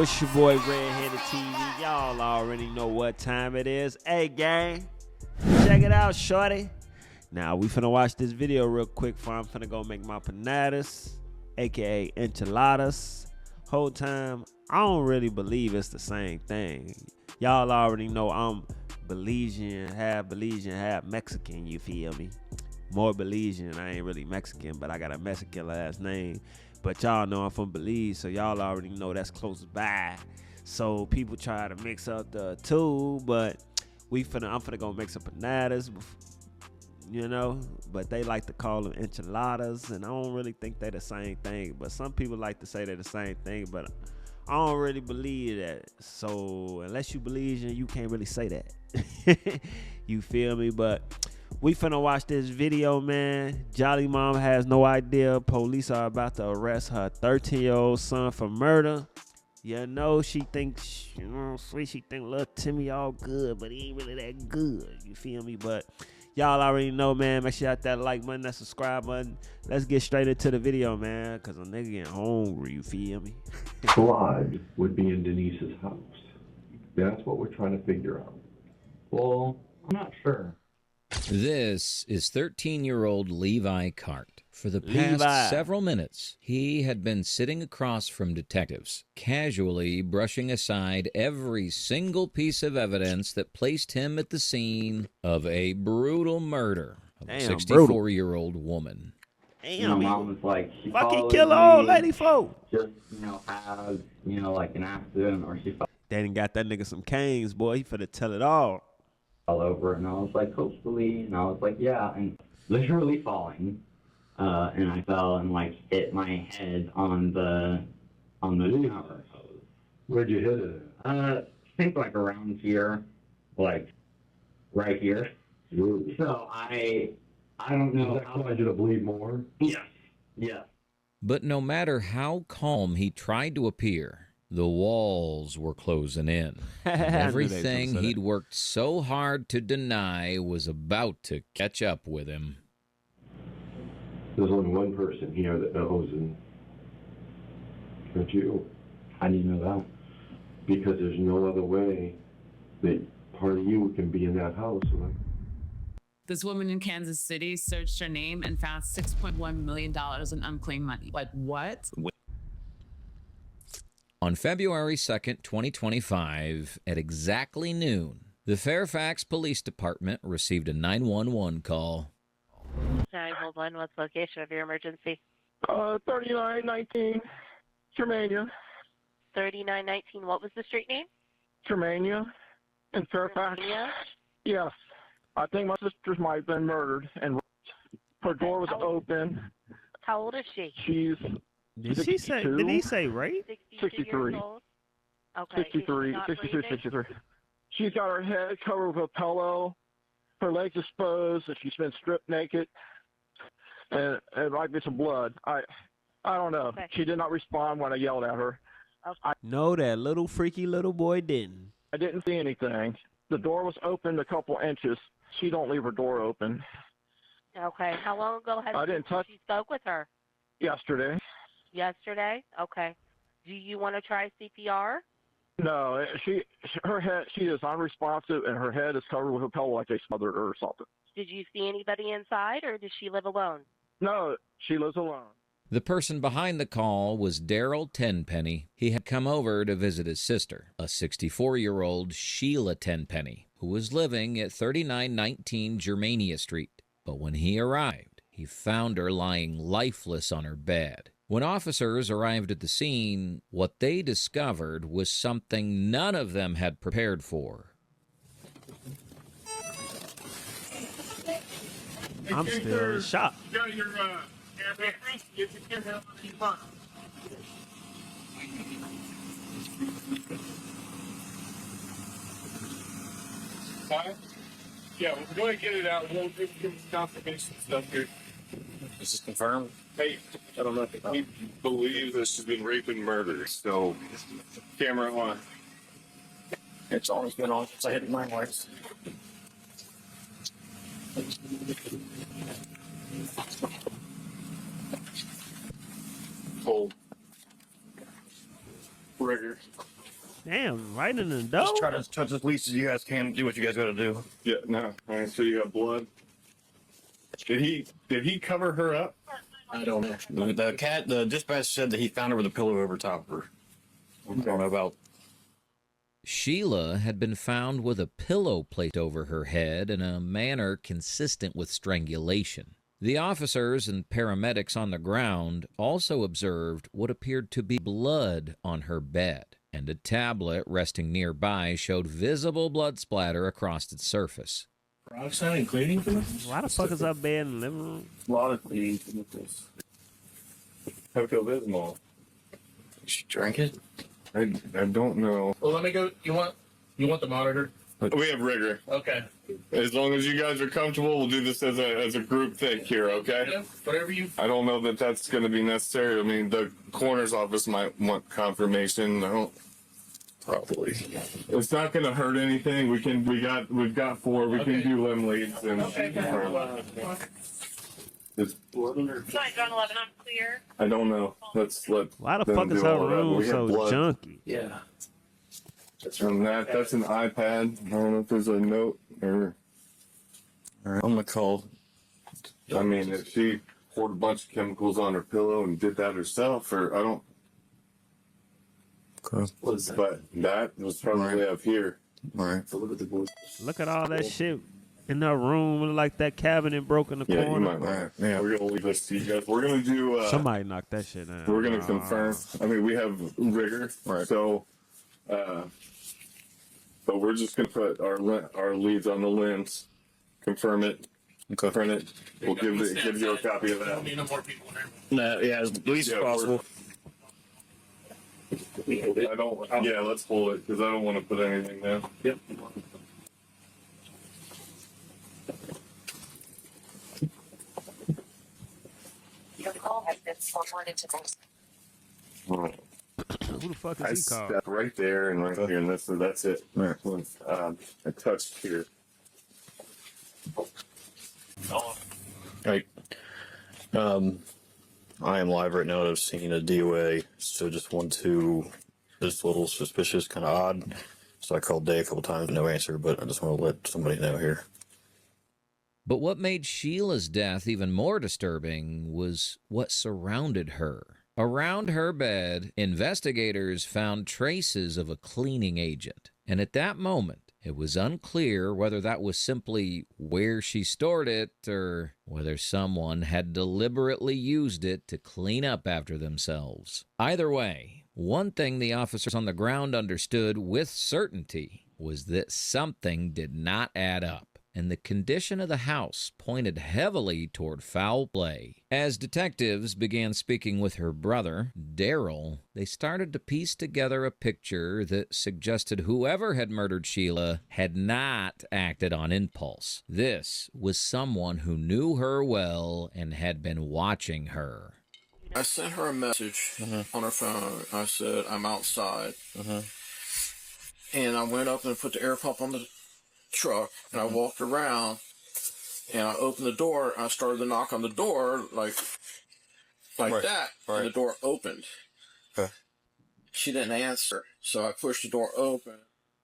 y'all? It's your boy Redhanded TV. Y'all already know what time it is. Hey, gang, check it out, shorty. Now, we finna watch this video real quick before I'm finna go make my panadas, aka enchiladas. Whole time, I don't really believe it's the same thing. Y'all already know I'm Belizean, half Mexican, you feel me? More Belizean. I ain't really Mexican, but I got a Mexican last name. But y'all know I'm from Belize, so y'all already know that's close by. So people try to mix up the two, but I'm finna go make some empanadas, you know. But they like to call them enchiladas, and I don't really think they're the same thing. But some people like to say they're the same thing, but I don't really believe that. So unless you Belizean, you can't really say that. You feel me? But we finna watch this video, man. Jolly mom has no idea police are about to arrest her 13-year-old son for murder. You know, she thinks, she think little Timmy all good, but he ain't really that good. You feel me? But y'all already know, man. Make sure you hit that like button, that subscribe button. Let's get straight into the video, man, because a nigga getting hungry. You feel me? Blood would be in Denise's house. That's what we're trying to figure out. Well, I'm not sure. This is 13-year-old Levi Cart. For the past several minutes, he had been sitting across from detectives, casually brushing aside every single piece of evidence that placed him at the scene of a brutal murder of a 64-year-old woman. Damn, mom was like, she fucking kill old lady folk. Just, had, like an accident, or she fell They done got that nigga some canes, boy. He finna tell it all. over, and I was like, hopefully, and I was like, yeah, and literally falling, and I fell and like hit my head on the shower hose. Where'd you hit it? I think like around here, like right here. Ooh. So I don't know. Does that cause you to bleed more? Yes. Yeah. But no matter how calm he tried to appear, the walls were closing in. Everything he'd worked so hard to deny was about to catch up with him. There's only one person here that knows, and that's you. How do you know that? Because there's no other way that part of you can be in that house. Like, this woman in Kansas City searched her name and found $6.1 million in unclaimed money. Like, what? On February 2nd, 2025, at exactly noon, the Fairfax Police Department received a 911 call. 911, what's the location of your emergency? 3919, Germania. 3919, what was the street name? Germania in Fairfax. Germania? Yes. I think my sister's might have been murdered, and her door was open. How old is she? She's Did he say rape? 63. Years old? Okay. 63, 62, 63. She's got her head covered with a pillow, her legs exposed, and she's been stripped naked, and it might be some blood. I don't know. Okay. She did not respond when I yelled at her. Okay. No, that little freaky little boy didn't. I didn't see anything. The door was open a couple inches. She don't leave her door open. Okay. How long ago she spoke with her? Yesterday. Yesterday? Okay. Do you want to try CPR? No, she is unresponsive, and her head is covered with a pillow like they smothered her or something. Did you see anybody inside, or does she live alone? No, she lives alone. The person behind the call was Daryl Tenpenny. He had come over to visit his sister, a 64-year-old Sheila Tenpenny, who was living at 3919 Germania Street. But when he arrived, he found her lying lifeless on her bed. When officers arrived at the scene, what they discovered was something none of them had prepared for. I'm still in shock. You got your camera? Get your camera on your phone. Fine? Yeah, we'll go ahead and get it out. We'll give some confirmation stuff here. This is confirmed. Hey, I don't know. We believe this has been rape and murder, so camera on. It's always been on since I hit my lights. Hold. Rigor. Damn, right in the dough. Just try to touch as least as you guys can. Do what you guys got to do. Yeah, no. All right, so you got blood. Did he cover her up? I don't know. The dispatch said that he found her with a pillow over top of her. I don't know about. Sheila had been found with a pillow placed over her head in a manner consistent with strangulation. The officers and paramedics on the ground also observed what appeared to be blood on her bed, and a tablet resting nearby showed visible blood splatter across its surface. Peroxide and cleaning for this? Why the fuck is our bed in the living room? A lot of cleaning with this. Pepto-Bismol. She drank it? I don't know. Well, let me go. You want the monitor? We have rigor. Okay. As long as you guys are comfortable, we'll do this as a group thing here, okay? Yeah, whatever you. I don't know that that's going to be necessary. I mean, the coroner's office might want confirmation. I don't. Probably. It's not going to hurt anything. We've got 4. We can do limb leads and. It's, Sorry, John 11, I'm clear. I don't know. Let's let. Why the them fuck is do her all that. room We have so blood. junky? Yeah. And that's an iPad. I don't know if there's a note or. All right. I'm gonna call. I mean, if she poured a bunch of chemicals on her pillow and did that herself, or I don't. Okay. But that was probably up here. All right. So look at the board. Look at all that shit in her room, like that cabinet broke in the Yeah, you corner. might. Right. Yeah, we're gonna leave this to you guys. We're gonna do. Somebody knocked that shit down. We're gonna confirm. I mean, we have rigor, Right. so. But we're just gonna put our leads on the limbs, confirm it, print it. We'll give you a copy of that. Need no more people in there. No, yeah, as least as possible. I don't. Yeah, let's hold it because I don't want to put anything down. Yep. Your call has been forwarded to voice. All right. Who the fuck I is he called? stepped right there and right here, and that's it. Right. I touched here. Right. I am live right now. I've seen a DOA, so just just a little suspicious, kind of odd. So I called Day a couple times, no answer, but I just want to let somebody know here. But what made Sheila's death even more disturbing was what surrounded her. Around her bed, investigators found traces of a cleaning agent, and at that moment, it was unclear whether that was simply where she stored it or whether someone had deliberately used it to clean up after themselves. Either way, one thing the officers on the ground understood with certainty was that something did not add up, and the condition of the house pointed heavily toward foul play. As detectives began speaking with her brother, Daryl, they started to piece together a picture that suggested whoever had murdered Sheila had not acted on impulse. This was someone who knew her well and had been watching her. I sent her a message on her phone. I said, I'm outside. And I went up and put the air pump on the truck, and I walked around, and I opened the door. I started to knock on the door like Right. that, and the door opened. Okay. She didn't answer, so I pushed the door open.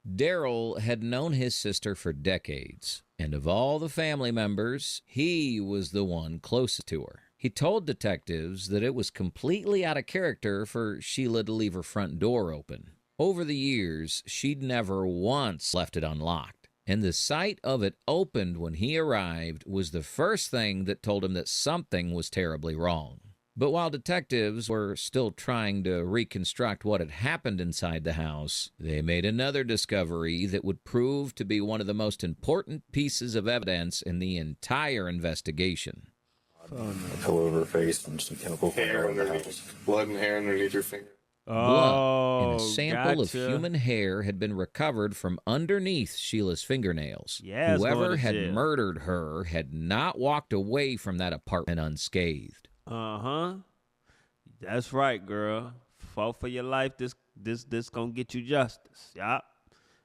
Daryl had known his sister for decades, and of all the family members, he was the one closest to her. He told detectives that it was completely out of character for Sheila to leave her front door open. Over the years, she'd never once left it unlocked, and the sight of it opened when he arrived was the first thing that told him that something was terribly wrong. But while detectives were still trying to reconstruct what had happened inside the house, they made another discovery that would prove to be one of the most important pieces of evidence in the entire investigation. Pillow over her face and some chemical Hair underneath, blood and hair underneath your finger. Blood and Oh, a sample of gotcha. human hair had been recovered from underneath Sheila's fingernails. Yeah, it's Whoever going to had jail. murdered her had not walked away from that apartment unscathed. That's right, girl. Fought for your life. This gonna get you justice. Yup.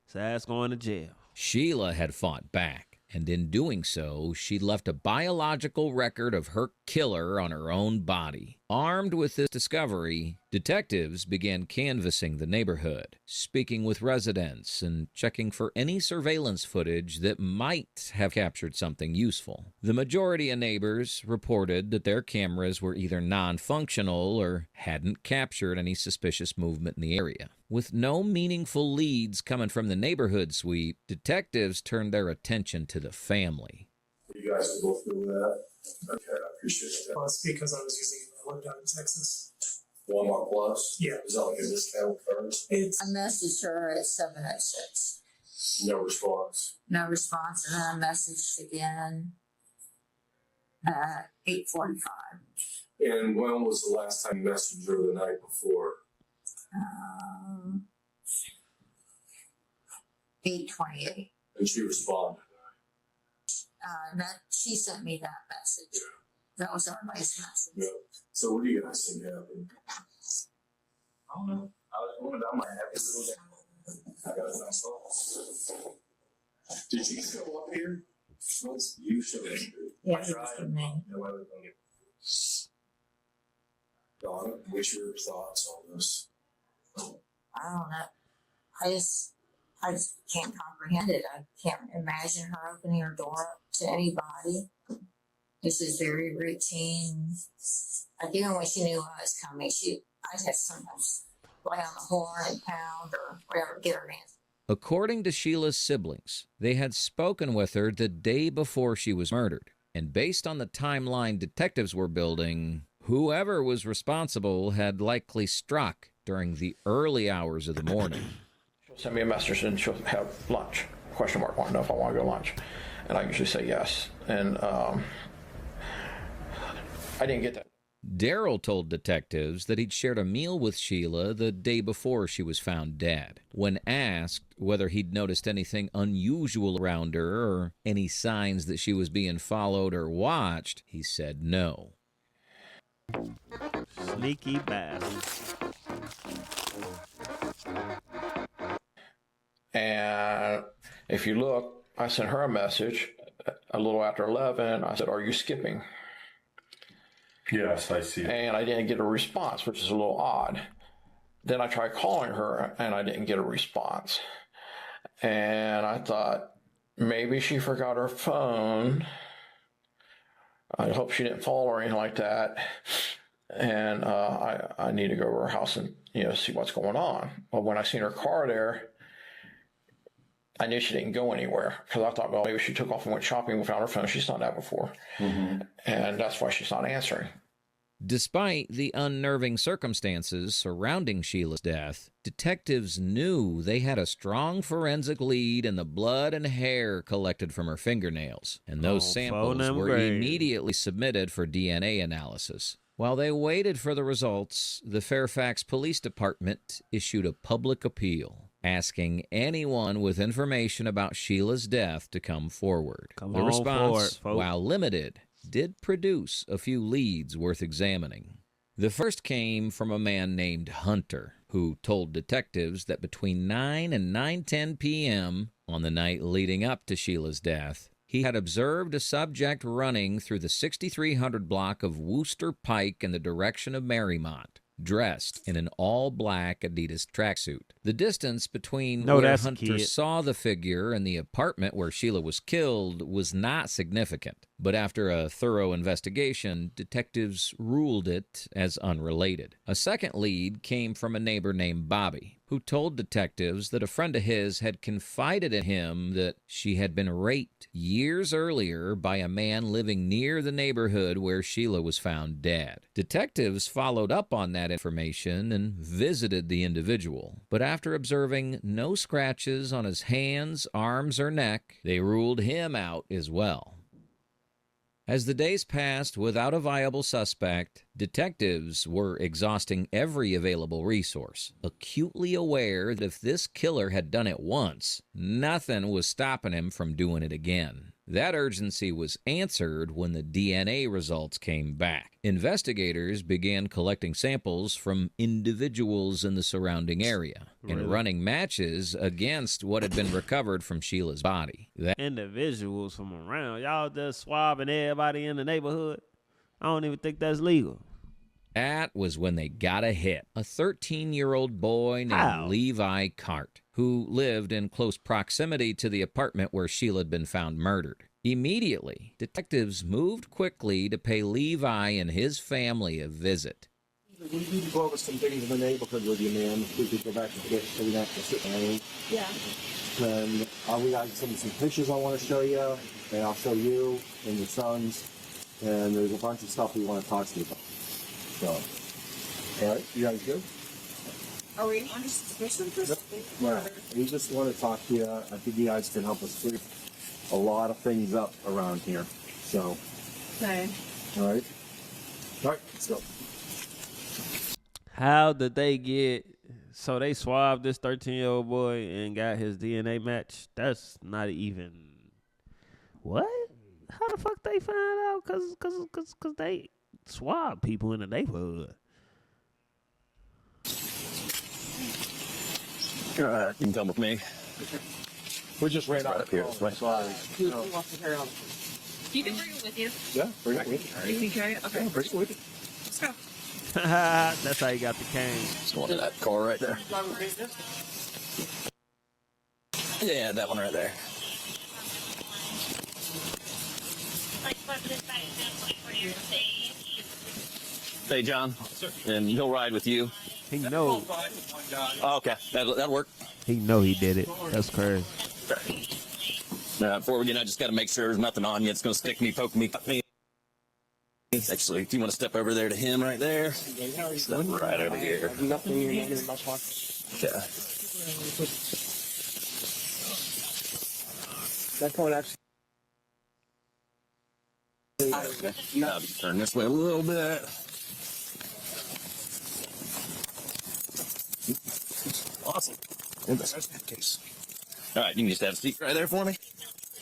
His ass going to jail. Sheila had fought back, and in doing so, she left a biological record of her killer on her own body. Armed with this discovery, detectives began canvassing the neighborhood, speaking with residents and checking for any surveillance footage that might have captured something useful. The majority of neighbors reported that their cameras were either non-functional or hadn't captured any suspicious movement in the area. With no meaningful leads coming from the neighborhood sweep, detectives turned their attention to the family. You guys can go through that. Okay, I appreciate that. Well, it's because I was using one down in Texas. Walmart Plus? Yeah. Is that like a discount card? I messaged her at 7:06. No response. No response, and then I messaged again at 8:45. And when was the last time you messaged her the night before? 8:28. And she responded. She sent me that message. That was our last message. Yeah. So what do you guys think happened? I don't know. I was wondering, I might have a little bit. I got some thoughts. Did you show up here? Once you showed up here. Yeah, it was for me. No other than you. Donna, what's your thoughts on this? I don't know. I just can't comprehend it. I can't imagine her opening her door up to anybody. This is very routine. Like even when she knew I was coming, I'd have sometimes play on the horn and pound or whatever, get her answer. According to Sheila's siblings, they had spoken with her the day before she was murdered. And based on the timeline detectives were building, whoever was responsible had likely struck during the early hours of the morning. She'll send me a message and she'll have lunch. Question mark, want to know if I want to go to lunch. And I usually say yes. And I didn't get that. Daryl told detectives that he'd shared a meal with Sheila the day before she was found dead. When asked whether he'd noticed anything unusual around her or any signs that she was being followed or watched, he said no. Sneaky bastard. And if you look, I sent her a message a little after 11. I said, "Are you skipping?" Yes, I see. And I didn't get a response, which is a little odd. Then I tried calling her, and I didn't get a response. And I thought, maybe she forgot her phone. I hope she didn't fall or anything like that. And I need to go to her house and see what's going on. But when I seen her car there, I knew she didn't go anywhere because I thought, well, maybe she took off and went shopping and found her phone. She's done that before. Mm-hmm. And that's why she's not answering. Despite the unnerving circumstances surrounding Sheila's death, detectives knew they had a strong forensic lead in the blood and hair collected from her fingernails, and those samples were immediately submitted for DNA analysis. While they waited for the results, the Fairfax Police Department issued a public appeal, asking anyone with information about Sheila's death to come forward. The response, while limited, did produce a few leads worth examining. The first came from a man named Hunter, who told detectives that between 9 and 9:10 p.m. on the night leading up to Sheila's death, he had observed a subject running through the 6300 block of Wooster Pike in the direction of Marymount, dressed in an all-black Adidas tracksuit. The distance between where Hunter saw the figure and the apartment where Sheila was killed was not significant, but after a thorough investigation, detectives ruled it as unrelated. A second lead came from a neighbor named Bobby, who told detectives that a friend of his had confided in him that she had been raped years earlier by a man living near the neighborhood where Sheila was found dead. Detectives followed up on that information and visited the individual, but after observing no scratches on his hands, arms, or neck, they ruled him out as well. As the days passed without a viable suspect, detectives were exhausting every available resource, acutely aware that if this killer had done it once, nothing was stopping him from doing it again. That urgency was answered when the DNA results came back. Investigators began collecting samples from individuals in the surrounding area and running matches against what had been recovered from Sheila's body. Individuals from around. Y'all just swabbing everybody in the neighborhood? I don't even think that's legal. That was when they got a hit. A 13-year-old boy named How? Levi Cart, who lived in close proximity to the apartment where Sheila had been found murdered. Immediately, detectives moved quickly to pay Levi and his family a visit. We need to go over some things in the neighborhood with you, man. We could go back to this so we don't have to sit down. Yeah. And we got some pictures I want to show you, and I'll show you and your sons. And there's a bunch of stuff we want to talk to you about. So, all right, you guys good? Are we under suspicion for something? Yeah. We just want to talk to you. I think you guys can help us clear a lot of things up around here. So, Okay. all right. All right, let's go. How did they get? So they swabbed this 13-year-old boy and got his DNA match. That's not even. What? How the fuck they find out? Cause they swab people in the neighborhood. You can come with me. We just ran out Right up here. Right. Sorry. Who wants to carry on? You can bring it with you. Yeah, bring it with you. You can carry it? Okay. Yeah, bring it with you. Let's go. That's how you got the cane. Just going to that car right there. Yeah, that one right there. Hey, John. And he'll ride with you. He know. Oh, okay, that'll work. He know he did it. That's crazy. Before we get out, just got to make sure there's nothing on you. It's going to stick me, poke me, cut me. Actually, if you want to step over there to him right there, step right over here. Nothing in my pocket. Yeah. That point actually. Now turn this way a little bit. Awesome. And that's that case. All right, you can just have a seat right there for me.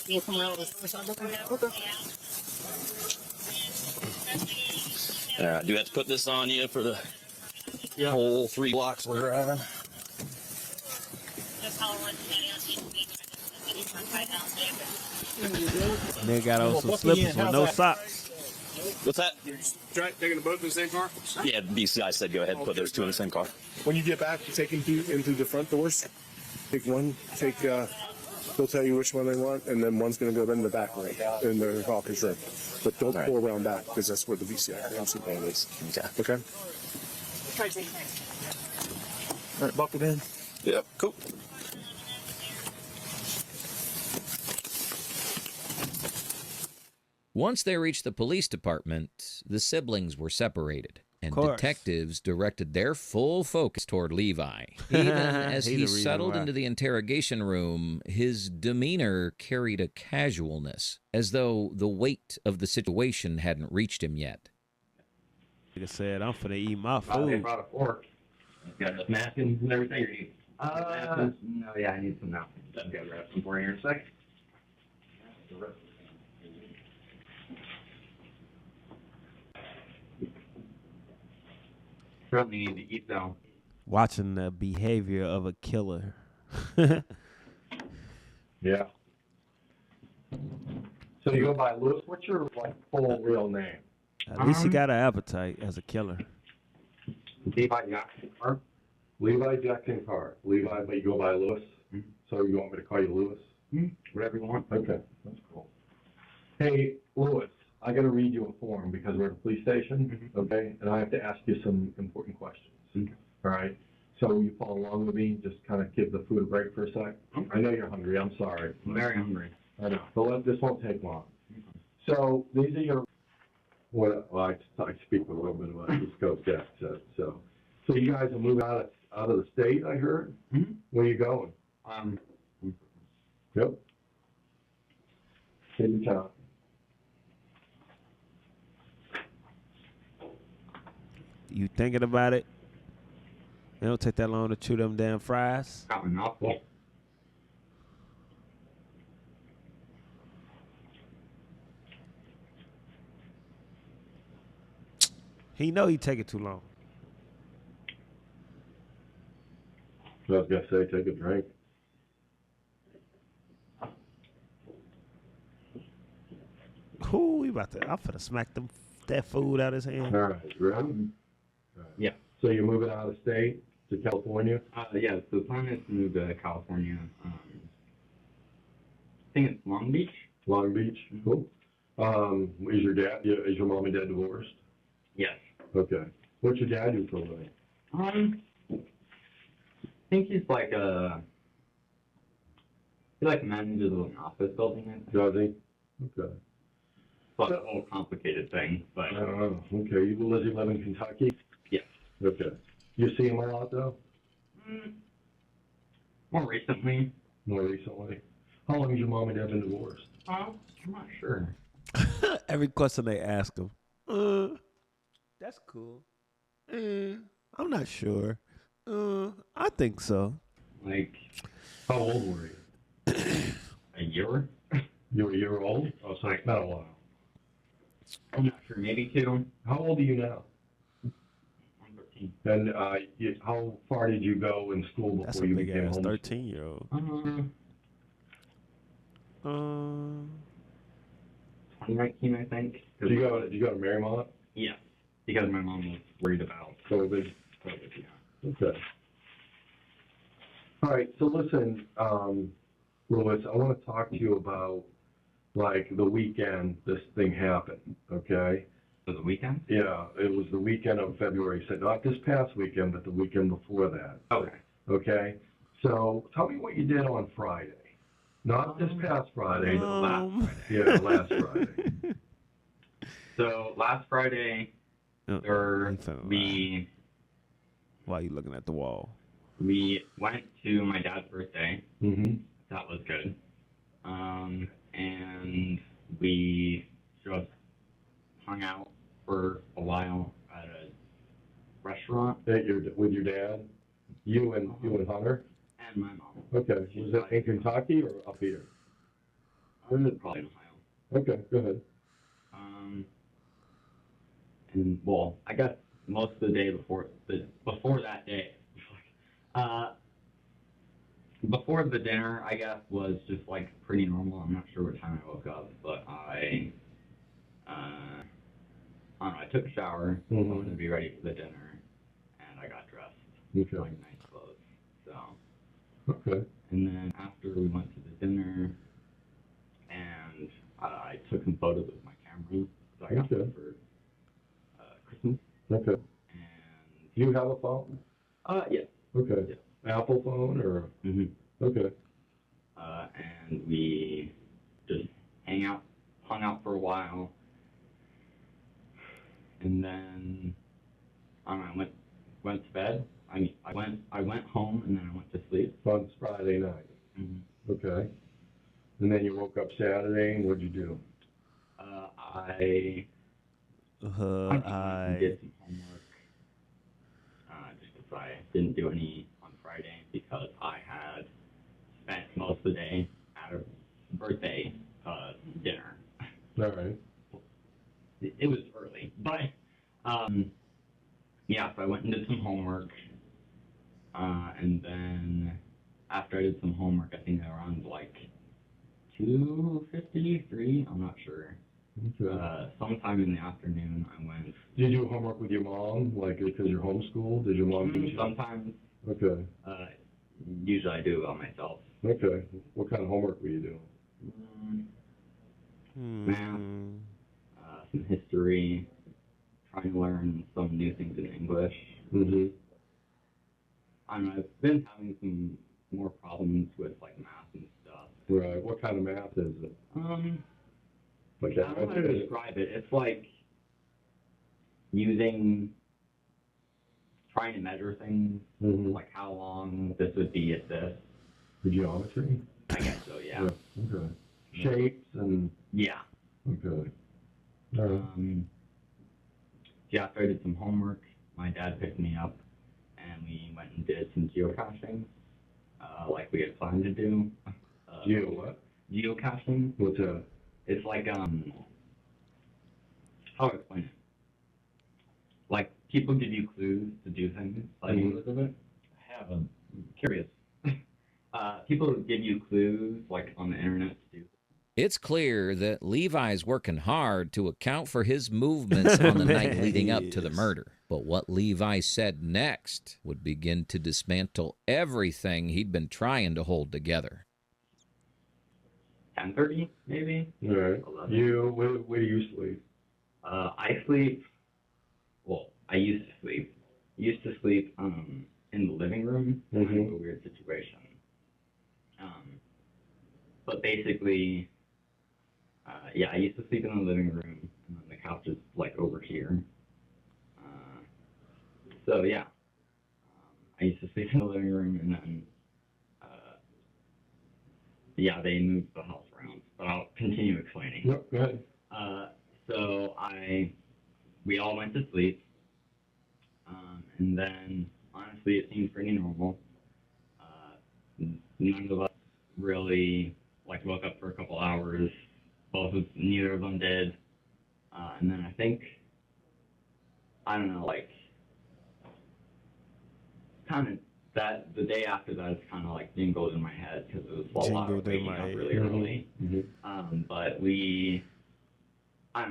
You'll come around this other side. Okay. All right, do have to put this on you for the whole 3 blocks we're driving. And they got on some slippers with no socks. What's that? Taking the both in the same car? Yeah, BCI said go ahead and put those 2 in the same car. When you get back, you take them into the front doors. Take one, they'll tell you which one they want, and then one's going to go in the back room, in the office room. But don't pull around back, because that's where the VCI MC van is. Okay? All right, buckle in. Yep, cool. Once they reached the police department, the siblings were separated, and detectives directed their full focus toward Levi. Even as he settled into the interrogation room, his demeanor carried a casualness, as though the weight of the situation hadn't reached him yet. Like I said, I'm finna eat my Oh, they food. brought a fork. Got the napkins and everything. Or you no, yeah, I need some napkins. I'll grab some for you here in a second. Certainly need to eat though. Watching the behavior of a killer. Yeah. So you go by Lewis. What's your full real name? At least he got an appetite as a killer. Levi Jackson Carr. Levi Jackson Carr. Levi, but you go by Lewis. So you want me to call you Lewis? Whatever you want. Okay, that's cool. Hey, Lewis, I got to read you a form because we're at a police station, okay? And I have to ask you some important questions. All right? So you follow along with me, just kind of give the food a break for a sec. I know you're hungry. I'm sorry. I'm very hungry. I know. But this won't take long. So these are your. Well, I speak a little bit about East Coast accent. So you guys are moving out of the state, I heard. Where are you going? Yep. Take your time. You thinking about it? It don't take that long to chew them damn fries. Got my mouth full. He know he taking too long. I was gonna say, take a drink. Ooh, I'm finna smack that food out of his hand. All right, ready? So you're moving out of state to California? Yeah, so the plan is to move to California. I think it's Long Beach. Long Beach, cool. Is your mom and dad divorced? Yes. Okay. What's your dad do for a living? I think he's like he like manages an office building. Does he? Okay. But a whole complicated thing, but. Okay. Does he live in Kentucky? Yes. Okay. You see him a lot though? More recently. More recently. How long has your mom and dad been divorced? I'm not sure. Every question they ask him, that's cool. I'm not sure. I think so. Like, how old were you? A year? You were a year old? Oh, so it's been a while. I'm not sure, maybe 2. How old are you now? I'm 13. And how far did you go in school before That's a you big became ass home? 13-year-old. 2019, I think. Did you go to Marymount? Yeah, because my mom was worried about COVID. Yeah. Okay. All right. So listen, Louis, I want to talk to you about like the weekend this thing happened. Okay. Was it the weekend? Yeah, it was the weekend of February. So not this past weekend, but the weekend before that. Okay. Okay. So tell me what you did on Friday. Not this past Friday, but last Friday. Yeah, last Friday. So last Friday, we. Why are you looking at the wall? We went to my dad's birthday. Mm-hmm. That was good. And we just hung out for a while at a restaurant. With your dad? You and Hunter? And my mom. Okay. Was that in Kentucky or up here? Probably in Ohio. Okay, go ahead. And well, I guess most of the day before that day, before the dinner, I guess was just like pretty normal. I'm not sure what time I woke up, but I don't know. I took a shower. I wanted to be ready for the dinner, and I got dressed. Okay. Like nice clothes. So. Okay. And then after we went to the dinner, and I took some photos with my camera. So I got them for Christmas. Okay. And do you have a phone? Yeah. Okay. Yeah. Apple phone or? Mm-hmm. Okay. And we just hung out for a while, and then I don't know, I went to bed. I went home and then I went to sleep. On Friday night. Mm-hmm. Okay. And then you woke up Saturday, and what'd you do? I did some homework, just because I didn't do any on Friday because I had spent most of the day at a birthday dinner. All right. It was early, but yeah, so I went and did some homework, and then after I did some homework, I think around like 2:53, I'm not sure. Okay. Sometime in the afternoon, I went. Did you do homework with your mom, like because you're homeschooled? Did your mom teach you? Sometimes. Okay. Usually I do it by myself. Okay. What kind of homework were you doing? Math, some history, trying to learn some new things in English. Mm-hmm. I don't know, I've been having some more problems with like math and stuff. Right. What kind of math is it? Like I don't know how to describe it. It's like trying to measure things, like how long this would be at this. The geometry? I guess so, yeah. Okay. Shapes and... Yeah. Okay. All right. Yeah, after I did some homework, my dad picked me up, and we went and did some geocaching, like we had planned to do. What? Geocaching. What's that? It's like, how do I explain it? Like, people give you clues to do things. Like, of it? I haven't. I'm curious. People give you clues, like, on the internet to do. It's clear that Levi's working hard to account for his movements on the night leading up to the murder. But what Levi said next would begin to dismantle everything he'd been trying to hold together. 10:30, maybe? All right. 11. Where do you sleep? I sleep, well, I used to sleep. In the living room. Kind of a weird situation. But basically, I used to sleep in the living room, and then the couch is like over here. I used to sleep in the living room, and then, they moved the house around. But I'll continue explaining. Yep, go ahead. We all went to sleep, and then, honestly, it seemed pretty normal. None of us really, woke up for a couple hours. Neither of them did. And then I think, the day after that, it's kind of jingled in my head because it was a lot of waking up really early. But we, at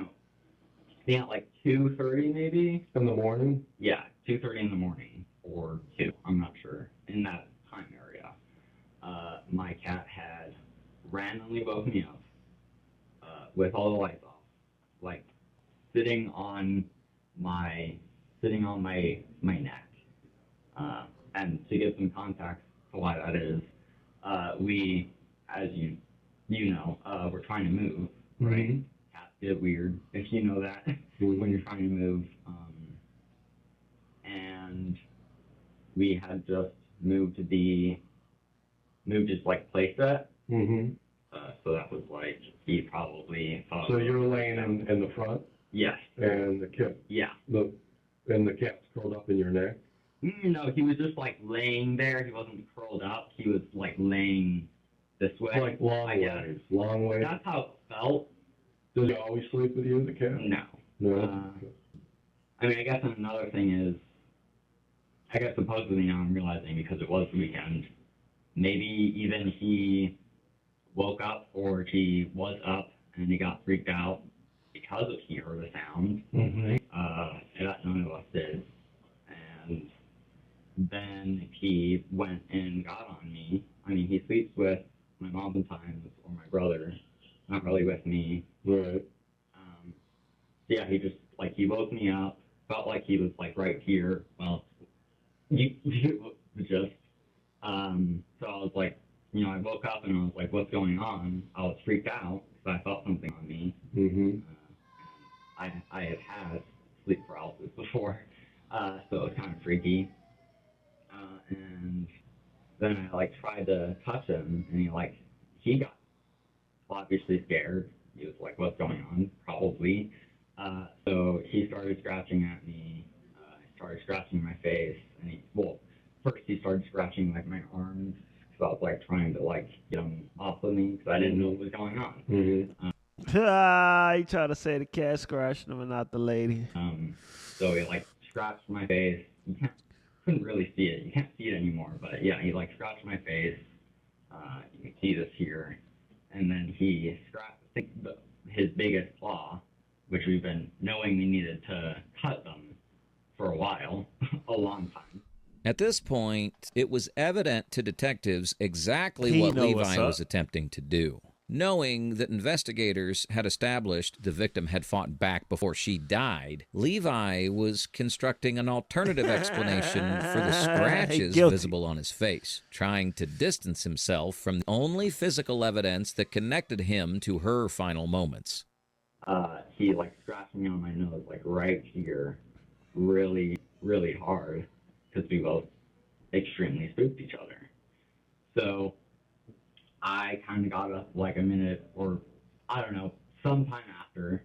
2:30 maybe. In the morning? Yeah, 2:30 in the morning or 2, I'm not sure, in that time area. My cat had randomly woke me up with all the lights off, sitting on my neck. And to give some context to why that is, we, as you know, we're trying to move, right? Cats get weird, if you know that, when you're trying to move. And we had just moved his play set. So that was he probably thought. So you're laying in the front? Yes. And the cat? Yeah. And the cat's curled up in your neck? No, he was just laying there. He wasn't curled up. He was laying this way. Long ways. That's how it felt. Does he always sleep with you, the cat? No. No. I guess another thing is, supposedly now I'm realizing, because it was the weekend, maybe even he woke up or he was up and he got freaked out because he heard a sound. That none of us did. And then he went and got on me. He sleeps with my mom sometimes or my brother, not really with me. Right. He just, he woke me up, felt like he was, right here. Well, so I was I woke up and I was like, what's going on? I was freaked out because I felt something on me. I have had sleep paralysis before, so it was kind of freaky. And then I tried to touch him, and he got obviously scared. He was like, what's going on? Probably. So he started scratching at me. He started scratching my face, and first he started scratching my arms, because I was trying to get him off of me because I didn't know what was going on. He tried to say the cat scratching him and not the lady. So he scratched my face. You couldn't really see it. You can't see it anymore, but yeah, he scratched my face. You can see this here, and then he scratched his biggest claw, which we've been knowing we needed to cut them for a while, a long time. At this point, it was evident to detectives exactly what Levi was attempting to do. Knowing that investigators had established the victim had fought back before she died, Levi was constructing an alternative explanation for the scratches visible on his face, trying to distance himself from the only physical evidence that connected him to her final moments. He scratched me on my nose, right here, really, really hard, because we both extremely spooked each other. So I kind of got up a minute or, I don't know, sometime after,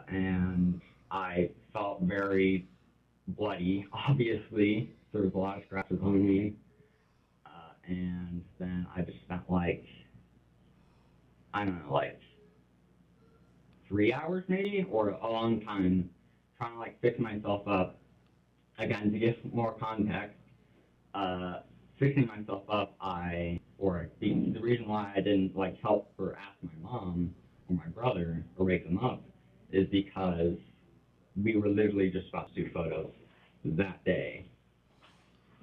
and I felt very bloody, obviously. There was a lot of scratches on me. And then I just spent I don't know, 3 hours maybe, or a long time trying to fix myself up. Again, to give more context, fixing myself up, the reason why I didn't help or ask my mom or my brother or wake them up is because we were literally just about to do photos that day.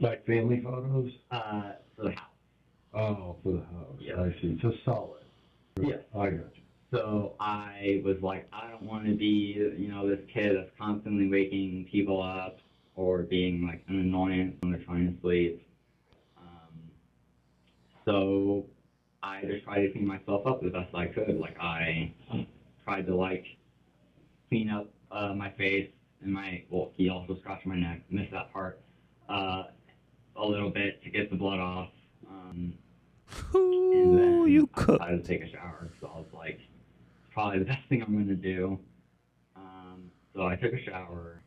Like family photos? For the house. Oh, for the house. Yeah. I see. Just solid. Yeah. I got you. So I was like, I don't want to be, you know, this kid that's constantly waking people up or being like an annoyance when they're trying to sleep. So I just tried to clean myself up the best I could. Like I tried to like clean up my face and well, he also scratched my neck, missed that part a little bit to get the blood off. And then I decided to take a shower. So I was like, probably the best thing I'm going to do. So I took a shower,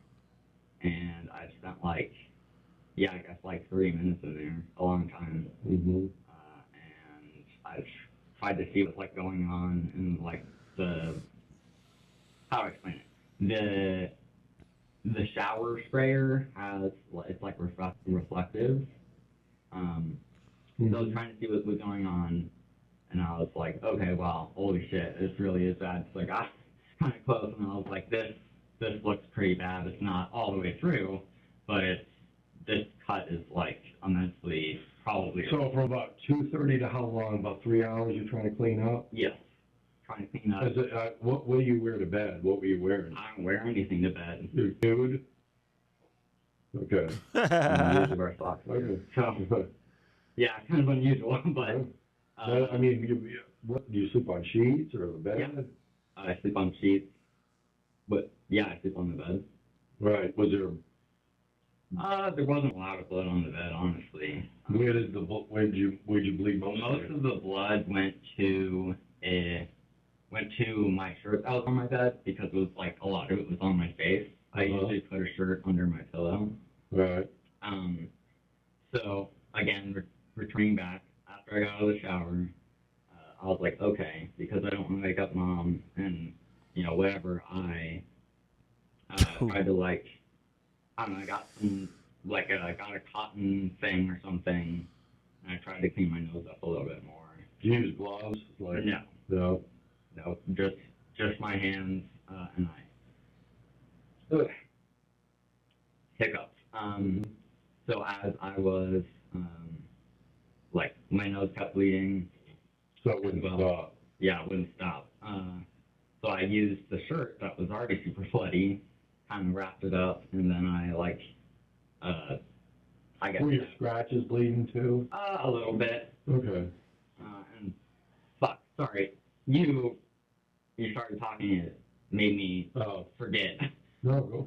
and I spent I guess 3 minutes in there, a long time. Mm-hmm. And I tried to see what's going on and how to explain it. The shower sprayer it's reflective. So I was trying to see what was going on, and I was like, okay, wow, holy shit, this really is bad. It's I kind of close, and I was like, this looks pretty bad. It's not all the way through, but this cut is immensely probably. So from about 2:30 to how long? About 3 hours you're trying to clean up? Yes, trying to clean up. What do you wear to bed? What were you wearing? I don't wear anything to bed. You're nude? Okay. Usually wear socks. Okay. So, yeah, kind of unusual, but. I mean, what do you sleep on sheets or the bed? Yeah. I sleep on sheets, but yeah, I sleep on the bed. Right. Was there? There wasn't a lot of blood on the bed, honestly. Where did you bleed most? Most of the blood went to my shirt that was on my bed because it was a lot of it was on my face. I usually put a shirt under my pillow. Right. So again, returning back after I got out of the shower, I was like, okay, because I don't want to wake up mom and whatever. I tried to I don't know, I got some I got a cotton thing or something, and I tried to clean my nose up a little bit more. Do you use gloves? No, just my hands and I. Ugh. Hiccups. So as I was my nose kept bleeding. So it wouldn't stop. Yeah, it wouldn't stop. So I used the shirt that was already super bloody, kind of wrapped it up, and then I guess. Were your scratches bleeding too? A little bit. Okay. And fuck, sorry. You started talking, it made me forget. No, go.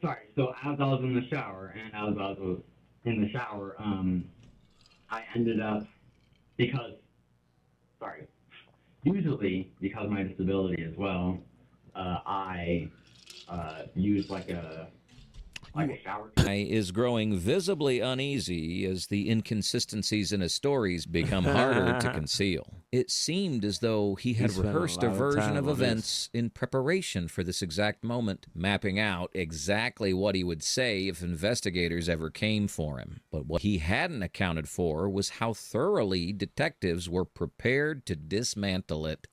Sorry. So as I was in the shower, and as I was in the shower, I ended up usually because of my disability as well, I use a shower. Is growing visibly uneasy as the inconsistencies in his stories become harder to conceal. It seemed as though he had rehearsed a version of events in preparation for this exact moment, mapping out exactly what he would say if investigators ever came for him. But what he hadn't accounted for was how thoroughly detectives were prepared to dismantle it.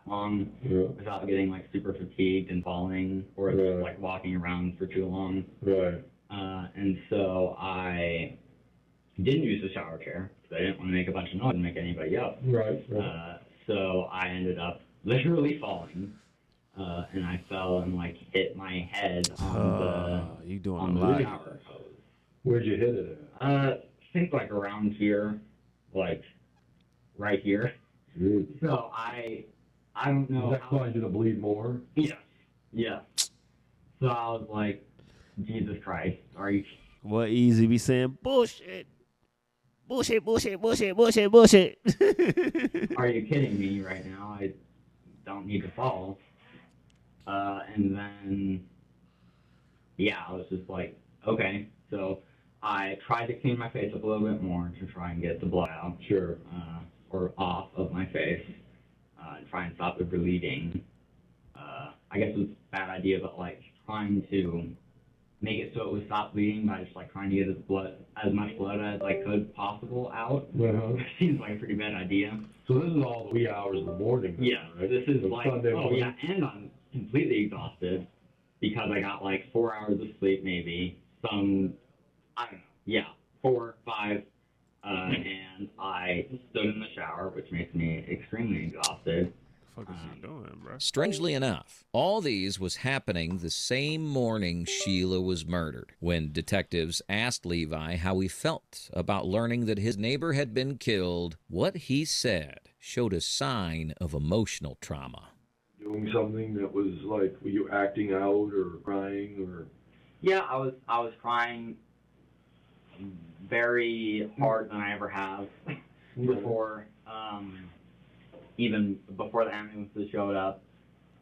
Long without getting super fatigued and falling or just walking around for too long. Right. And so I didn't use the shower chair because I didn't want to make a bunch of noise and make anybody up. Right. So I ended up literally falling, and I fell and hit my head on the shower hose. Where'd you hit it at? I think around here, right here. Dude. So I don't know. Does that cause you to bleed more? Yes. Yeah. So I was like, Jesus Christ, are you? What Easy be saying? Bullshit. Bullshit, bullshit, bullshit, bullshit, bullshit. Are you kidding me right now? I don't need to fall. And then, yeah, I was just like, okay. So I tried to clean my face up a little bit more to try and get the blood out. Sure. Or off of my face. And try and stop the bleeding. I guess it was a bad idea, but trying to make it so it would stop bleeding by just trying to get as much blood as I could possible out. Seems like a pretty bad idea. So this is all the wee hours of the morning. Yeah, right? this is Sunday morning. yeah, and I'm completely exhausted. because I got like 4 hours of sleep, maybe some, I don't know, yeah, 4, 5, and I stood in the shower, which makes me extremely exhausted. What the fuck is he doing, bro? Strangely enough, all these was happening the same morning Sheila was murdered. When detectives asked Levi how he felt about learning that his neighbor had been killed, what he said showed a sign of emotional trauma. Doing something that was like, were you acting out or crying or? Yeah, I was crying very hard than I ever have before. Even before the ambulances showed up,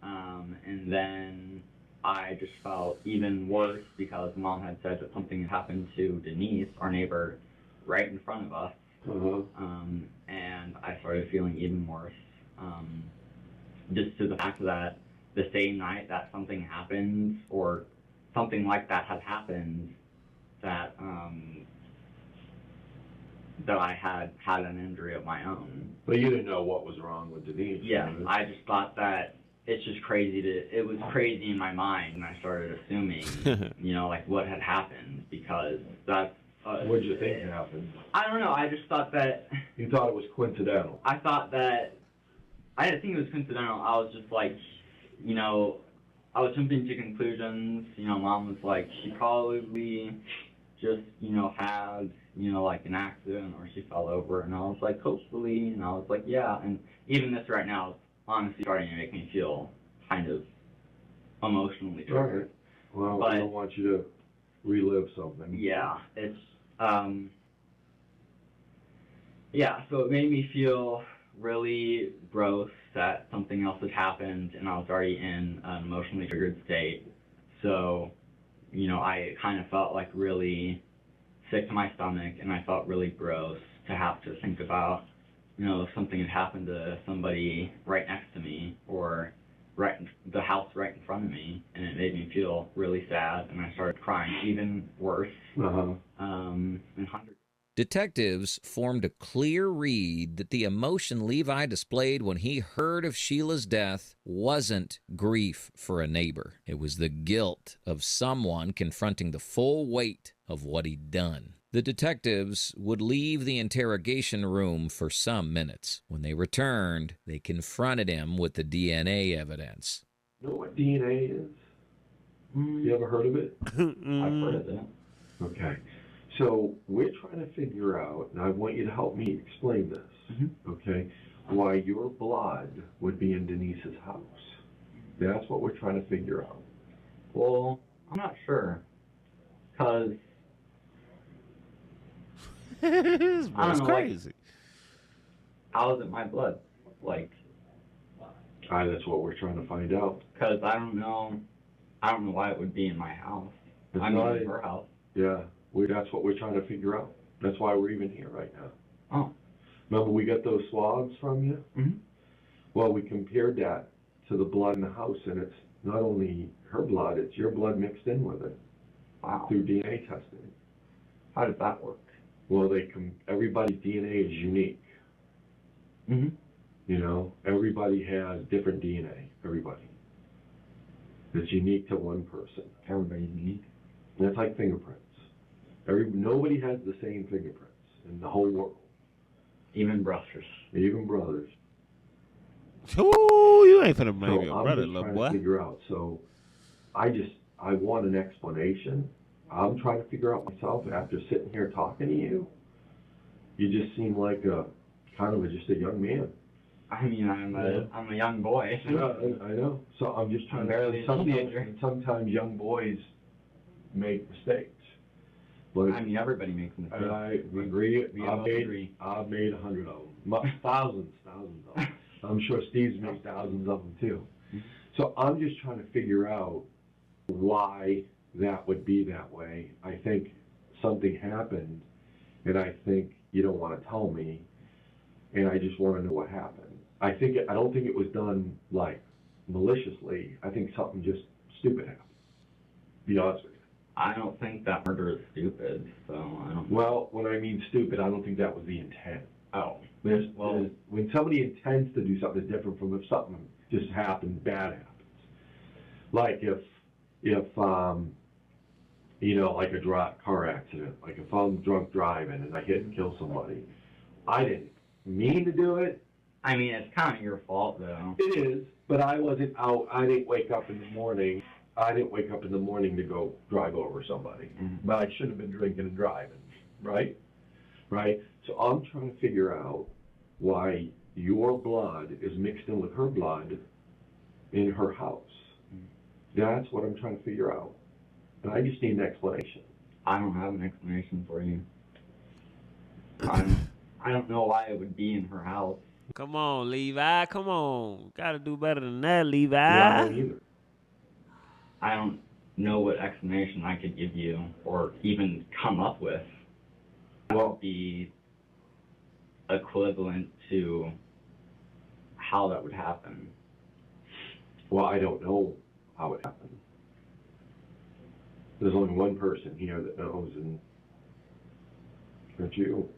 and then I just felt even worse because Mom had said that something had happened to Denise, our neighbor, right in front of us, and I started feeling even worse, just to the fact that the same night that something happened, or something like that had happened, that that I had an injury of my own. But you didn't know what was wrong with Denise. Yeah, right? I just thought that it's just crazy it was crazy in my mind, and I started assuming, you know, like what had happened, because that's... What did you think happened? I don't know, I just thought that... You thought it was coincidental? I thought that... I didn't think it was coincidental, I was just like, you know, I was jumping to conclusions. You know, Mom was like, she probably just, you know, had, you know, like an accident, or she fell over, and I was like, hopefully, and I was like, yeah, and even this right now is honestly starting to make me feel kind of emotionally triggered. Right. Well, but, I don't want you to relive something. Yeah, it's, yeah, so it made me feel really gross that something else had happened, and I was already in an emotionally triggered state. So, you know, I kind of felt like really sick to my stomach, and I felt really gross to have to think about, you know, if something had happened to somebody right next to me, or right in the house right in front of me, and it made me feel really sad, and I started crying even worse. And hundreds. Detectives formed a clear read that the emotion Levi displayed when he heard of Sheila's death wasn't grief for a neighbor. It was the guilt of someone confronting the full weight of what he'd done. The detectives would leave the interrogation room for some minutes. When they returned, they confronted him with the DNA evidence. You know what DNA is? You ever heard of it? I've heard of it. Okay. So we're trying to figure out, and I want you to help me explain this, okay, why your blood would be in Denise's house. That's what we're trying to figure out. Well, I'm not sure, because This I was don't know, crazy. like, how is it my blood? Like, that's what we're trying to find out. because I don't know why it would be in my house. It's I mean, not in her house. Yeah, that's what we're trying to figure out. That's why we're even here right now. Oh. Remember we got those swabs from you? Mm-hmm. Well, we compared that to the blood in the house, and it's not only her blood, it's your blood mixed in with it. Wow. Through DNA testing. How does that work? Well, everybody's DNA is unique. Mm-hmm. You know, everybody has different DNA. Everybody. It's unique to one person. Everybody's unique. And it's like fingerprints. Nobody has the same fingerprints in the whole world. Even brothers. Even brothers. Ooh, you ain't finna blame So your I'm brother, just little trying boy. to figure out. So I want an explanation. I'm trying to figure out myself after sitting here talking to you. You just seem like just a young man. I mean, I'm a young boy. Yeah, I know. So I'm just trying barely a teenager. Sometimes young boys make mistakes. But I mean, everybody makes mistakes. I agree. We all agree. I've made 100 of them. Thousands of them. I'm sure Steve's made thousands of them too. So I'm just trying to figure out why that would be that way. I think something happened, and I think you don't want to tell me, and I just want to know what happened. I don't think it was done like maliciously. I think something just stupid happened. To be honest with you. I don't think that murder is stupid, so I don't. Well, when I mean stupid, I don't think that was the intent. Oh. When somebody intends to do something, it's different from if something just happened, bad happens. Like if if, you know, like a car accident, like if I'm drunk driving and I hit and kill somebody, I didn't mean to do it. I mean, it's kind of your fault, though. It is, but I wasn't out. I didn't wake up in the morning. I didn't wake up in the morning to go drive over somebody. But I should have been drinking and driving, right? Right? So I'm trying to figure out why your blood is mixed in with her blood in her house. That's what I'm trying to figure out. And I just need an explanation. I don't have an explanation for you. I don't know why it would be in her house. Come on, Levi. Come on. Gotta do better than that, Levi. Yeah, I don't either. I don't know what explanation I could give you or even come up with that would be equivalent to how that would happen. Well, I don't know how it happened. There's only one person here that knows, and that's you.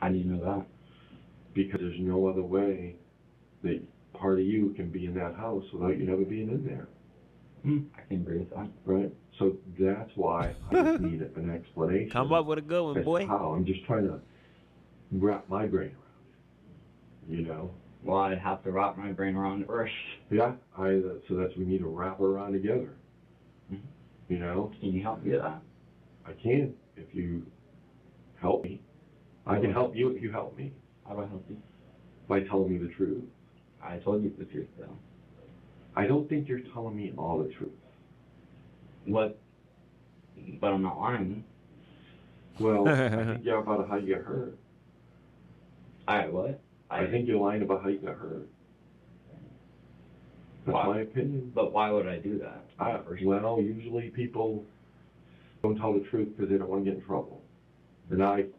How do you know that? Because there's no other way that part of you can be in that house without you never being in there. I can agree with that. Right? So that's why I just need an explanation. Come up with a good one, as boy. to how. I'm just trying to wrap my brain around it, you know? Well, I'd have to wrap my brain around it first. Yeah, so that's we need to wrap around together. You know? Can you help me with that? I can, if you help me. I can help you if you help me. How do I help you? By telling me the truth. I told you the truth, though. I don't think you're telling me all the truth. What? But I'm not lying. Well, I think you're about how you get hurt. What? I think you're lying about how you got hurt. That's my opinion. But why would I do that? Well, usually people don't tell the truth because they don't want to get in trouble. And I've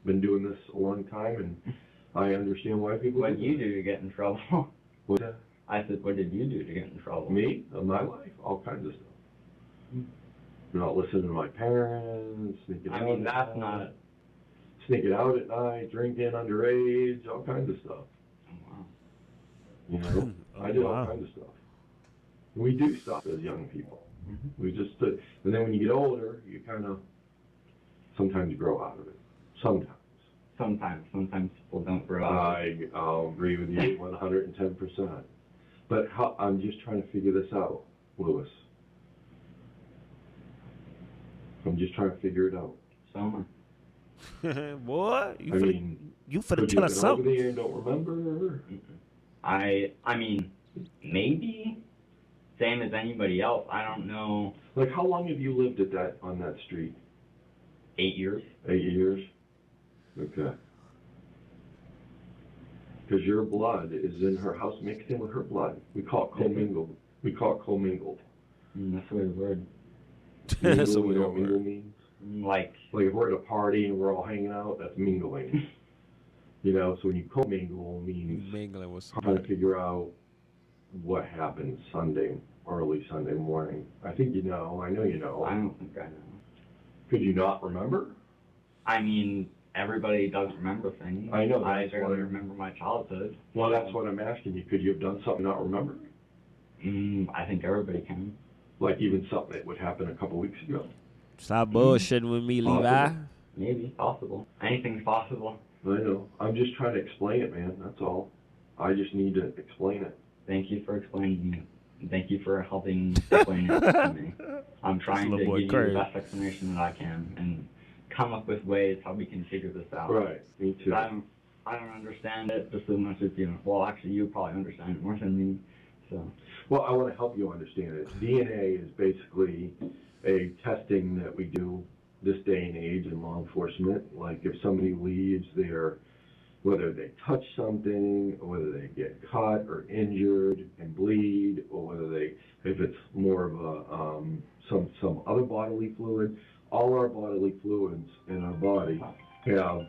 been doing this a long time, and I understand why people What did you do to get in trouble? What's that? I said, what did you do to get in trouble? Me? In my life? All kinds of stuff. Not listening to my parents, sneaking out. I mean, that's not... Sneaking out at night, drinking underage, all kinds of stuff. Oh, wow. You know, I did all kinds of stuff. We do stuff as young people. We just, and then when you get older, you kind of, sometimes you grow out of it. Sometimes. Sometimes people don't grow out of it. I'll agree with you 110%. But I'm just trying to figure this out, Lewis. I'm just trying to figure it out. So am I. Boy, you finna could tell you us been something. over there and don't remember? I mean, maybe. Same as anybody else. I don't know. Like, how long have you lived on that street? 8 years. 8 years? Okay. Because your blood is in her house mixed in with her blood. We call it commingled. That's a weird word. That's a You know weird what mingle word. means? Like if we're at a party and we're all hanging out, that's mingling. You know, so when you commingle means Mingling with trying to figure out what happened early Sunday morning. I think you know. I know you know. I don't think I know. Could you not remember? I mean, everybody does remember things. I know. I That's barely why- remember my childhood. Well, that's what I'm asking you. Could you have done something not remember? I think everybody can. Like even something that would happen a couple weeks ago. Stop bullshitting with me, Levi. Maybe. Possible. Anything's possible. I know. I'm just trying to explain it, man. That's all. I just need to explain it. Thank you for explaining it. Thank you for helping explain it to me. I'm trying to give you the best explanation that I can and come up with ways how we can figure this out. Right. Me too. I don't understand it just as much as you. Well, actually, you probably understand it more than me. So. Well, I want to help you understand it. DNA is basically a testing that we do this day and age in law enforcement. Like if somebody leaves whether they touch something, or whether they get cut or injured and bleed, or whether if it's more of a some other bodily fluid, all our bodily fluids in our body have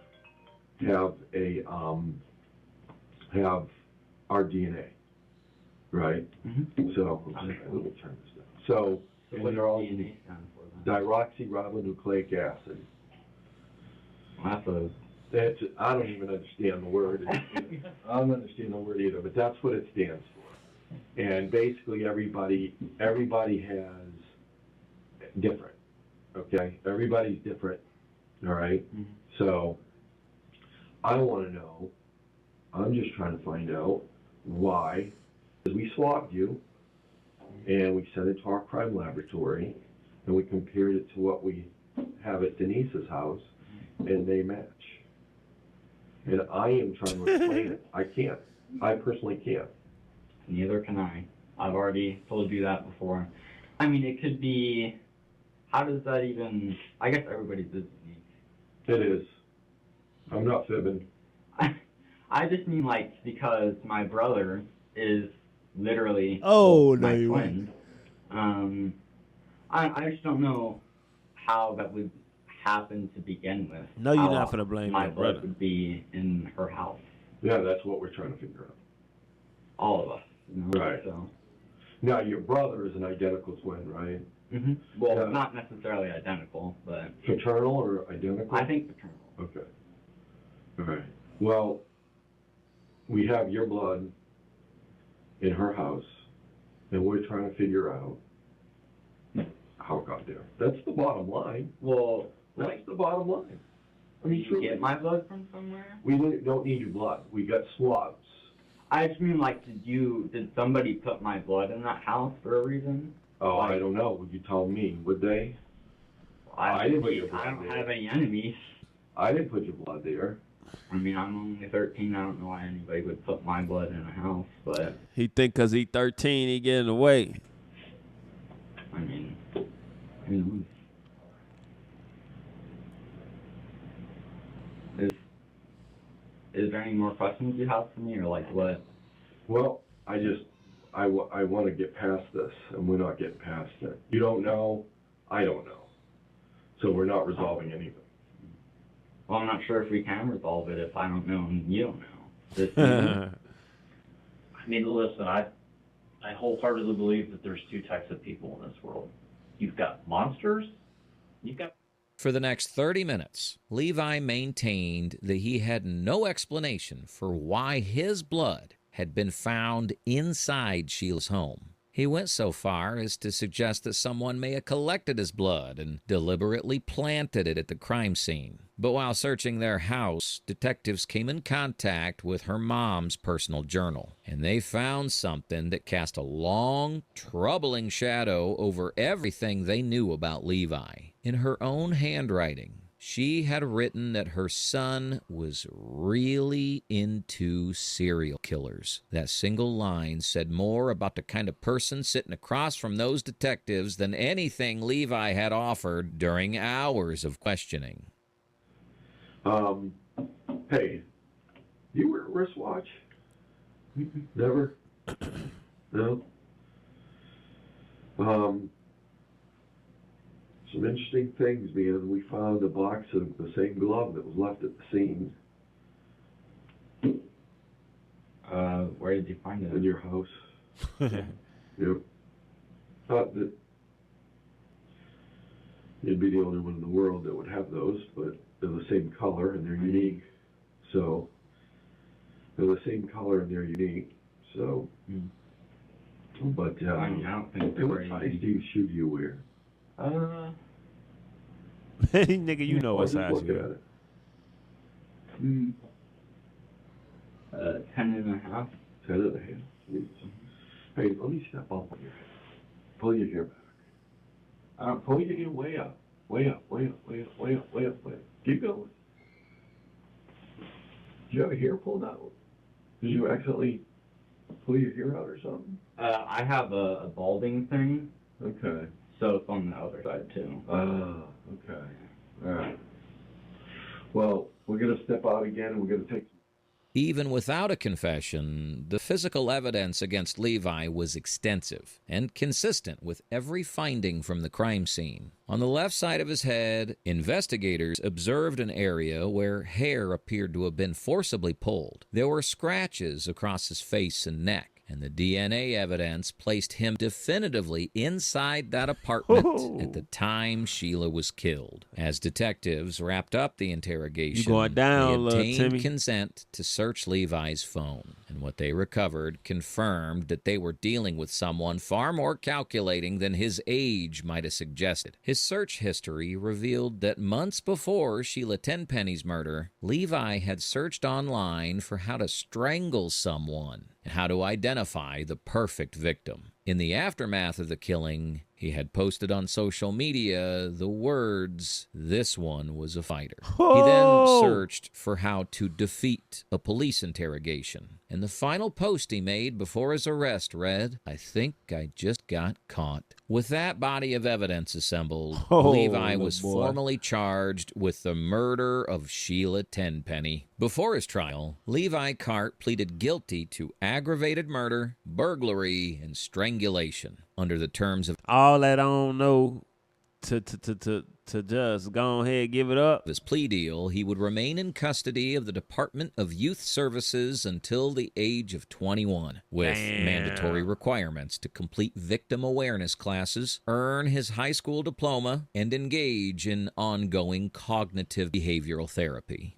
our DNA, right? So let me turn this down. So what they're all DNA stand for then? deoxyribonucleic acid. I don't even understand the word. I don't understand the word either, but that's what it stands for. And basically everybody has different. Okay, everybody's different. All right. So I want to know. I'm just trying to find out why. Because we swabbed you, and we sent it to our crime laboratory, and we compared it to what we have at Denise's house, and they match. And I am trying to explain it. I can't. I personally can't. Neither can I. I've already told you that before. I mean, it could be. How does that even? I guess everybody's is unique. It is. I'm not fibbing. I just mean like because my brother is literally my twin. I just don't know how that would happen to begin with. No, you're How not gonna blame my your blood brother. would be in her house. Yeah, that's what we're trying to figure out. All of us. You know, Right. So. Now, your brother is an identical twin, right? Well, Yeah. not necessarily identical, but Fraternal or identical? I think fraternal. Okay. All right. Well, we have your blood in her house, and we're trying to figure out how it got there. That's the bottom line. Well, that's the bottom line. I mean, Did you get my blood from somewhere? We don't need your blood. We got swabs. I just mean, like, did somebody put my blood in that house for a reason? Oh, I don't know. Would you tell me? Would they? I didn't put your blood I don't there. have any enemies. I didn't put your blood there. I mean, I'm only 13. I don't know why anybody would put my blood in a house, but He think because he 13, he getting away. I mean, who knows? Is there any more questions you have for me, or like what? Well, I want to get past this, and we're not getting past it. You don't know, I don't know. So we're not resolving anything. Well, I'm not sure if we can resolve it if I don't know and you don't know. I mean, listen, I wholeheartedly believe that there's two types of people in this world. You've got monsters, you've got... For the next 30 minutes, Levi maintained that he had no explanation for why his blood had been found inside Sheila's home. He went so far as to suggest that someone may have collected his blood and deliberately planted it at the crime scene. But while searching their house, detectives came in contact with her mom's personal journal, and they found something that cast a long, troubling shadow over everything they knew about Levi. In her own handwriting, she had written that her son was really into serial killers. That single line said more about the kind of person sitting across from those detectives than anything Levi had offered during hours of questioning. Hey, you wear a wristwatch? Never? No? Some interesting things, man. We found a box of the same glove that was left at the scene. Where did you find it? In your house. Yep. Thought that you'd be the only one in the world that would have those, but they're the same color and they're unique. So, they're the same color and they're unique. So, but, I don't think and what size shoe do you wear? Nigga, you know what size look you at it. 10 and a half. 10 and a half. Hey, let me step up on your head. Pull your hair back. Pull your hair way up. Way up, way up, way up, way up, way up, way up. Keep going. Did you have your hair pulled out? Did you accidentally pull your hair out or something? I have a balding thing. Okay. So it's on the other side too. Okay. All right. Well, we're going to step out again and we're going to take... Even without a confession, the physical evidence against Levi was extensive and consistent with every finding from the crime scene. On the left side of his head, investigators observed an area where hair appeared to have been forcibly pulled. There were scratches across his face and neck. and the DNA evidence placed him definitively inside that apartment at the time Sheila was killed. As detectives wrapped up the interrogation, You going down, they little obtained Timmy. consent to search Levi's phone, and what they recovered confirmed that they were dealing with someone far more calculating than his age might have suggested. His search history revealed that months before Sheila Tenpenny's murder, Levi had searched online for how to strangle someone and how to identify the perfect victim. In the aftermath of the killing, he had posted on social media the words, "This one was a fighter." He then searched for how to defeat a police interrogation. And the final post he made before his arrest read, "I think I just got caught." With that body of evidence assembled, Levi was formally charged with the murder of Sheila Tenpenny. Before his trial, Levi Cart pleaded guilty to aggravated murder, burglary, and strangulation. Under the terms of all that I don't know to just go ahead and give it up. His plea deal, he would remain in custody of the Department of Youth Services until the age of 21, with mandatory requirements to complete victim awareness classes, earn his high school diploma, and engage in ongoing cognitive behavioral therapy.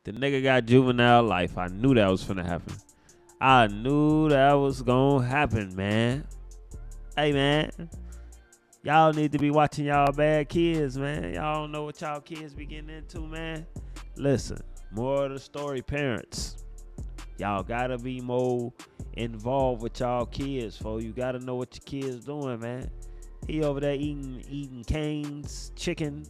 The nigga got juvenile life. I knew that was finna happen. I knew that was gonna happen, man. Hey, man. Y'all need to be watching y'all bad kids, man. Y'all don't know what y'all kids be getting into, man. Listen, more of the story, parents. Y'all gotta be more involved with y'all kids, folks. You gotta know what your kids doing, man. He over there eating Cane's chicken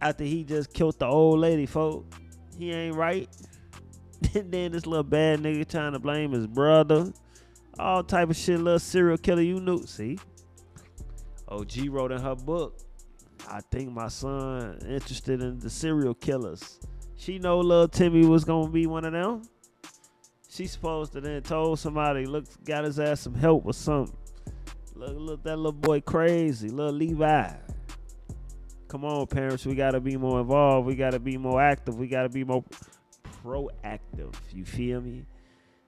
after he just killed the old lady, folks. He ain't right. And then this little bad nigga trying to blame his brother. All type of shit, little serial killer you knew. See? OG wrote in her book, "I think my son interested in the serial killers." She know little Timmy was gonna be one of them. She supposed to then told somebody, look, got his ass some help or something. Look, that little boy crazy, little Levi. Come on, parents, we gotta be more involved. We gotta be more active. We gotta be more proactive. You feel me?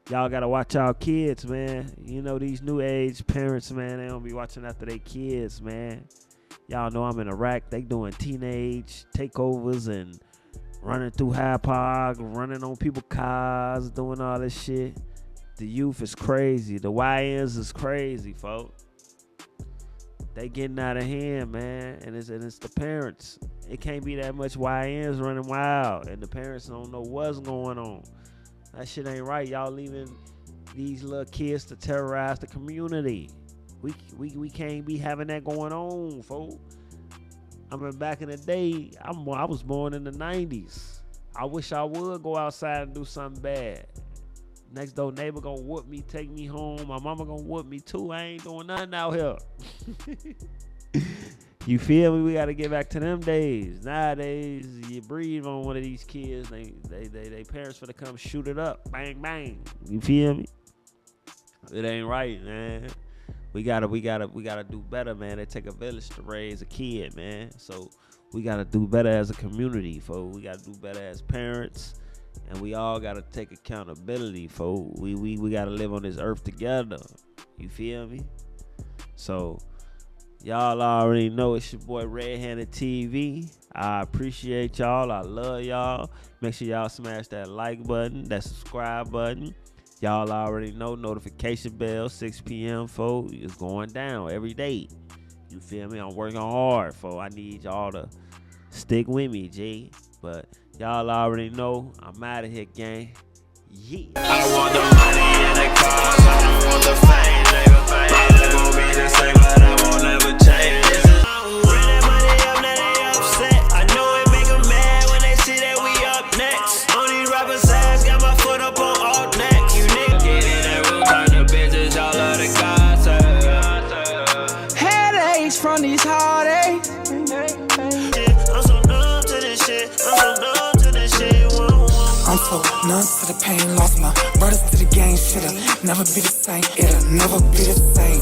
Y'all gotta watch our kids, man. You know, these new age parents, man, they don't be watching after their kids, man. Y'all know I'm in Iraq. They doing teenage takeovers and running through Hyde Park, running on people's cars, doing all this shit. The youth is crazy. The YNs is crazy, folks. They getting out of hand, man. And it's the parents. It can't be that much YNs running wild, and the parents don't know what's going on. That shit ain't right. Y'all leaving these little kids to terrorize the community. We can't be having that going on, folks. I mean, back in the day, I was born in the 90s. I wish I would go outside and do something bad. Next door neighbor gonna whoop me, take me home. My mama gonna whoop me too. I ain't doing nothing out here. You feel me? We gotta get back to them days. Nowadays, you breathe on one of these kids, they parents finna come shoot it up. Bang, bang. You feel me? It ain't right, man. We gotta do better, man. It take a village to raise a kid, man. So we gotta do better as a community, folks. We gotta do better as parents. And we all gotta take accountability, folks. We gotta live on this earth together. You feel me? So y'all already know it's your boy Redhandedtv. I appreciate y'all. I love y'all. Make sure y'all smash that like button, that subscribe button. Y'all already know notification bell, 6 p.m. folks. It's going down every day. You feel me? I'm working hard, folks. I need y'all to stick with me, G. But y'all already know I'm out of here, gang. Yeah. I want the money and the cars. I don't want the fame, nigga. My life won't be the same, but I won't ever change. Run that money up, now they upset. I know it make them mad when they see that we up next. On these rappers' ass, got my foot up on all next. You niggas get in that room, turn the bitches, y'all love the gossip. Headaches from these heartaches. I'm so numb to this shit. I'm so numb to this shit. I'm so numb to the pain, lost my brothers to the game. Shit'll never be the same. It'll never be the same.